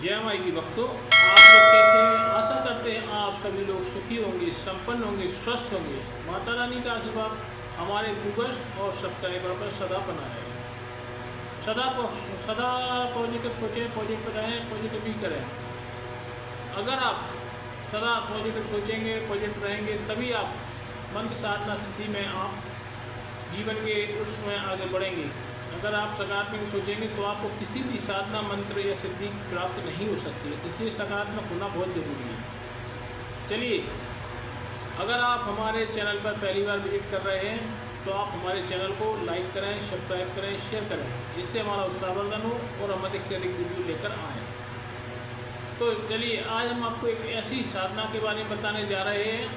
जय माई की भक्तों, आप लोग कैसे हैं? आशा करते हैं आप सभी लोग सुखी होंगे, संपन्न होंगे, स्वस्थ होंगे। माता रानी का आशीर्वाद हमारे व्यूवर्स और सब्सक्राइबर पर सदा बना रहे। सदा पॉजिटिव सोचें, पॉजिटिव रहें, पॉजिटिव ही करें। अगर आप सदा पॉजिटिव सोचेंगे, पॉजिटिव रहेंगे, तभी आप मंत्र साधना सिद्धि में आप जीवन के उसमें आगे बढ़ेंगे। अगर आप सकारात्मक सोचेंगे तो आपको किसी भी साधना मंत्र या सिद्धि प्राप्त नहीं हो सकती है, इसलिए सकारात्मक होना बहुत ज़रूरी है। चलिए, अगर आप हमारे चैनल पर पहली बार विजिट कर रहे हैं तो आप हमारे चैनल को लाइक करें, सब्सक्राइब करें, शेयर करें, जिससे हमारा उत्साहवर्धन हो और हम अधिक से अधिक वीडियो लेकर आएँ। तो चलिए, आज हम आपको एक ऐसी साधना के बारे में बताने जा रहे हैं,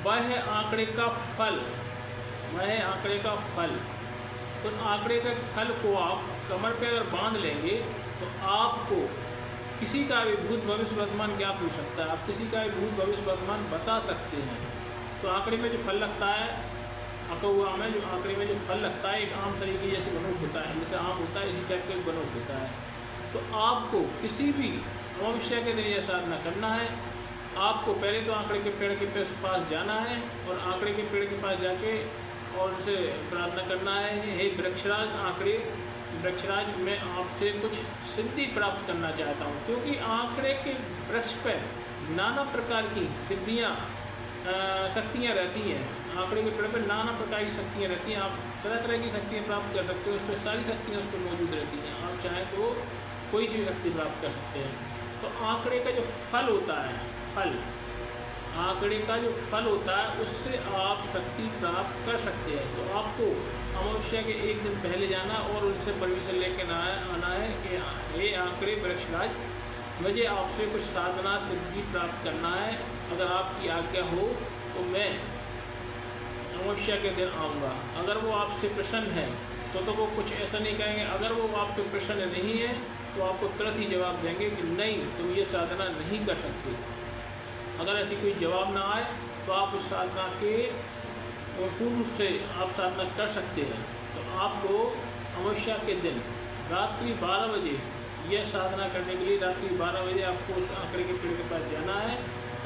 वह है आंकड़े का फल। वह है आंकड़े का फल। तो आंकड़े के फल को आप कमर पे अगर बांध लेंगे तो आपको किसी का भी भूत भविष्य वर्तमान ज्ञात हो सकता है। आप किसी का भी भूत भविष्य वर्तमान बता सकते हैं। तो आंकड़े में जो फल लगता है, अकौआ में जो आंकड़े में जो फल लगता है, एक आम तरीके जैसे बनोट होता है, जैसे आम होता है, इसी टाइप का एक बनोट होता है। तो आपको किसी भी अमावस्या के दिन यह साधना करना है। आपको पहले तो आंकड़े के पेड़ के पास जाना है और आंकड़े के पेड़ के पास जाके और उसे प्रार्थना करना है, हे वृक्षराज आंकड़े, वृक्षराज मैं आपसे कुछ सिद्धि प्राप्त करना चाहता हूँ। क्योंकि आंकड़े के वृक्ष पर नाना प्रकार की सिद्धियाँ शक्तियाँ रहती हैं। आंकड़े के पेड़ पर नाना प्रकार की शक्तियाँ रहती हैं। आप तरह तरह की शक्तियाँ प्राप्त कर सकते हो, उस पर सारी शक्तियाँ उस पर मौजूद रहती हैं। आप चाहें तो कोई सी शक्ति प्राप्त कर सकते हैं। तो आंकड़े का जो फल होता है, फल आंकड़े का जो फल होता है, उससे आप शक्ति प्राप्त कर सकते हैं। तो आपको अमावस्या के एक दिन पहले जाना और उनसे परमिशन लेकर आना है कि हे आंकड़े वृक्षराज, मुझे आपसे कुछ साधना सिद्धि प्राप्त करना है। अगर आपकी आज्ञा हो तो मैं अमावस्या के दिन आऊँगा। अगर वो आपसे प्रसन्न है तो वो कुछ ऐसा नहीं कहेंगे। अगर वो आपसे प्रसन्न नहीं है तो आपको तुरंत ही जवाब देंगे कि नहीं, तुम ये साधना नहीं कर सकते। अगर ऐसी कोई जवाब ना आए तो आप उस साधना के पूर्ण रूप से आप साधना कर सकते हैं। तो आपको अमावस्या के दिन रात्रि 12 बजे यह साधना करने के लिए रात्रि 12 बजे आपको उस आंकड़े के पेड़ के पास जाना है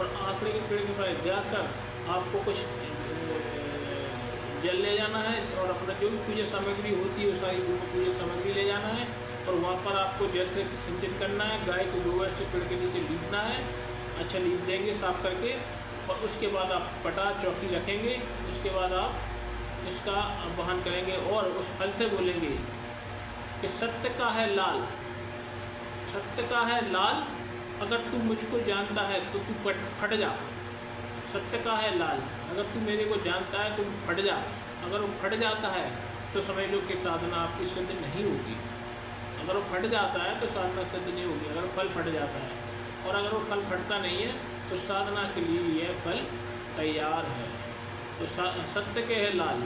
और आंकड़े के पेड़ के पास जाकर आपको कुछ जल ले जाना है और अपना जो भी पूजा सामग्री होती है वो सारी पूजा सामग्री ले जाना है और वहाँ पर आपको जल से सिंचित करना है। गाय के गोबर से पेड़ के नीचे लीपना है, अच्छा लीप देंगे साफ करके, और उसके बाद आप पटा चौकी रखेंगे। उसके बाद आप इसका आवाहन करेंगे और उस फल से बोलेंगे कि सत्य का है लाल, सत्य का है लाल, अगर तू मुझको जानता है तो तू फट जा। सत्य का है लाल, अगर तू मेरे को जानता है तो फट जा। अगर वो फट जाता है तो समझ लो कि साधना आपकी सिद्ध नहीं होगी। अगर वो फट जाता है तो साधना सिद्ध नहीं होगी। अगर फल फट जाता है और अगर वो फल फटता नहीं है तो साधना के लिए यह फल तैयार है। तो सत्य के है लाल,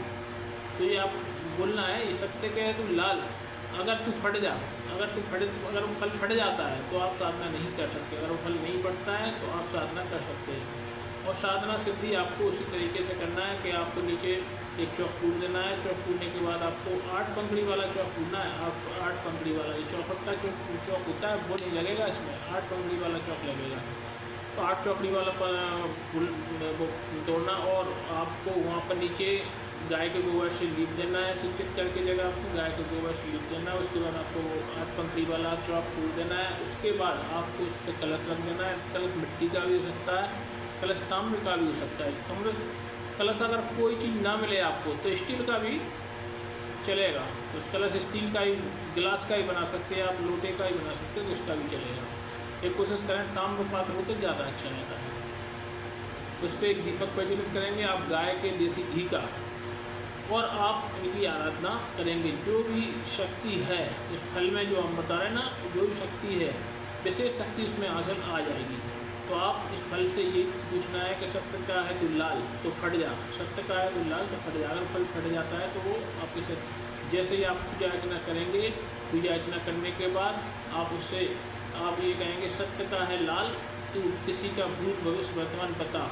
तो ये आप बोलना है, ये सत्य के है तू लाल, अगर तू फट जा। अगर वो फल फट जाता है तो आप साधना नहीं कर सकते। अगर वो फल नहीं फटता है तो आप साधना कर सकते हैं। और साधना सिद्धि आपको उसी तरीके से करना है कि आपको नीचे एक चौक कूद देना है। चौक कूदने के बाद आपको 8 पंखड़ी वाला चौक कूदना है। आप 8 पंखड़ी वाला, ये चौखट का चौक होता है वो नहीं लगेगा, इसमें 8 पंखड़ी वाला चौक लगेगा। तो 8 चौकड़ी वाला वो तोड़ना और आपको वहाँ पर नीचे गाय के गोबर से लीप देना है। सिंचित करके जगह आपको गाय के गोबर से लीप देना है। उसके बाद आपको 8 पंखड़ी वाला चौक कूद देना है। उसके बाद आपको उस पर कलश रख देना है। कलश मिट्टी का भी हो सकता है, कलश ताम्र का भी हो सकता है। कलश अगर कोई चीज़ ना मिले आपको तो स्टील का भी चलेगा। तो कलश स्टील का ही, गिलास का ही बना सकते हैं आप, लोटे का ही बना सकते हैं, तो उसका भी चलेगा। एक कोशिश करें ताम्र पात्र हो तो ज़्यादा अच्छा रहता है। उस पर एक दीपक प्रज्वलित करेंगे आप गाय के देसी घी का, और आप इनकी आराधना करेंगे। जो भी शक्ति है उस फल में, जो हम बता रहे हैं ना, जो भी शक्ति है, विशेष शक्ति उसमें हासिल आ जाएगी। तो आप इस फल से ये पूछना है कि सत्य का है तो लाल तो फट जा, सत्य का है तो लाल तो फट जा। अगर फल फट जाता है तो वो आपके साथ, जैसे ही आप पूजा अर्चना करेंगे, पूजा अर्चना करने के बाद आप उससे आप ये कहेंगे सत्य का है लाल, तू किसी का भूत भविष्य वर्तमान बता।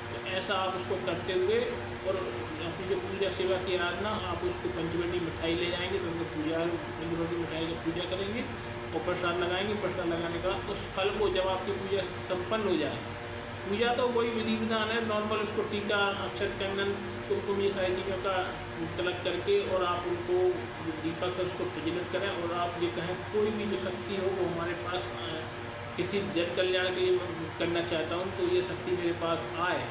तो ऐसा आप उसको करते हुए और अपनी जो पूजा सेवा की आराधना, आप उसको पंचवटी मिठाई ले जाएंगे तो उनको पूजा पंचवटी मिठाई की पूजा करेंगे और प्रसाद लगाएंगे। प्रसाद लगाने का उस फल को जब आपकी पूजा संपन्न हो जाए, पूजा तो कोई विधि विधान है नॉर्मल, उसको टीका, अक्षत, कंगन, कुमकुम, ये सारी चीज़ों का तिलक करके और आप उनको दीपक उसको प्रज्वलित करें और आप ये कहें कोई भी जो शक्ति हो वो हमारे पास किसी जन कल्याण के लिए करना चाहता हूँ तो ये शक्ति मेरे पास आए,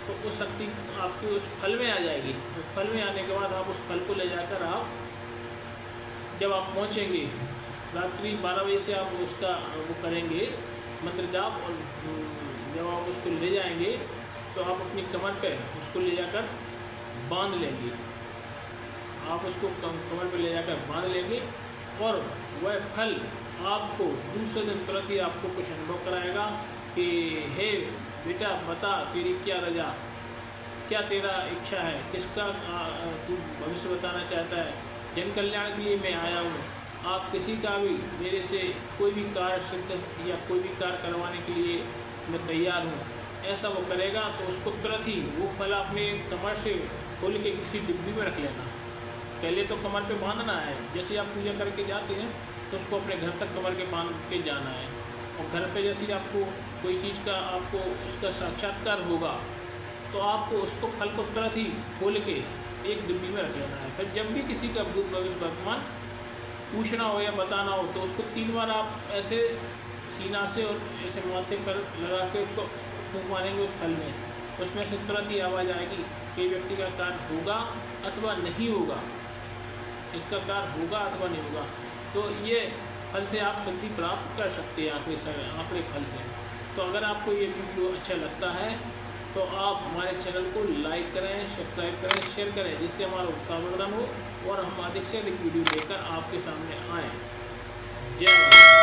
तो उस शक्ति आपकी उस फल में आ जाएगी। तो फल में आने के बाद आप उस फल को ले जाकर आप जब आप पहुँचेंगे रात्रि 12 बजे से आप उसका वो करेंगे मंत्र जाप, और जब आप उसको ले जाएंगे तो आप अपनी कमर पे उसको ले जाकर बांध लेंगे। आप उसको कमर पे ले जाकर बांध लेंगे और वह फल आपको दूसरे दिन तुरंत ही आपको कुछ अनुभव कराएगा कि हे बेटा बता तेरी क्या रजा, क्या तेरा इच्छा है, किसका तू भविष्य बताना चाहता है, जन कल्याण के लिए मैं आया हूँ। आप किसी का भी मेरे से कोई भी कार्य सिद्ध या कोई भी कार्य करवाने के लिए मैं तैयार हूँ, ऐसा वो करेगा तो उसको तुरंत ही वो फल अपने कमर से खोल के किसी डिब्बी में रख लेना। पहले तो कमर पे बांधना है, जैसे आप पूजा करके जाते हैं तो उसको अपने घर तक कमर के बांध के जाना है, और घर पे जैसे आपको कोई चीज़ का आपको उसका साक्षात्कार होगा तो आपको उसको फल को तुरंत ही खोल के एक डिब्बी में रख लेना है। फिर जब भी किसी का भूत भविष्य वर्तमान पूछना हो या बताना हो तो उसको 3 बार आप ऐसे सीना से और ऐसे माथे पर लगा के उसको फूंक मारेंगे उस फल में, उसमें से तुरंत ही आवाज़ आएगी कि व्यक्ति का कार्य होगा अथवा नहीं होगा, इसका कार्य होगा अथवा नहीं होगा। तो ये फल से आप सिद्धि प्राप्त कर सकते हैं आंकड़े फल से। तो अगर आपको ये वीडियो अच्छा लगता है तो आप हमारे चैनल को लाइक करें, सब्सक्राइब करें, शेयर करें, जिससे हमारा उत्साहवर्धन हो और हम अधिक से अधिक वीडियो लेकर आपके सामने आएँ। जय माता।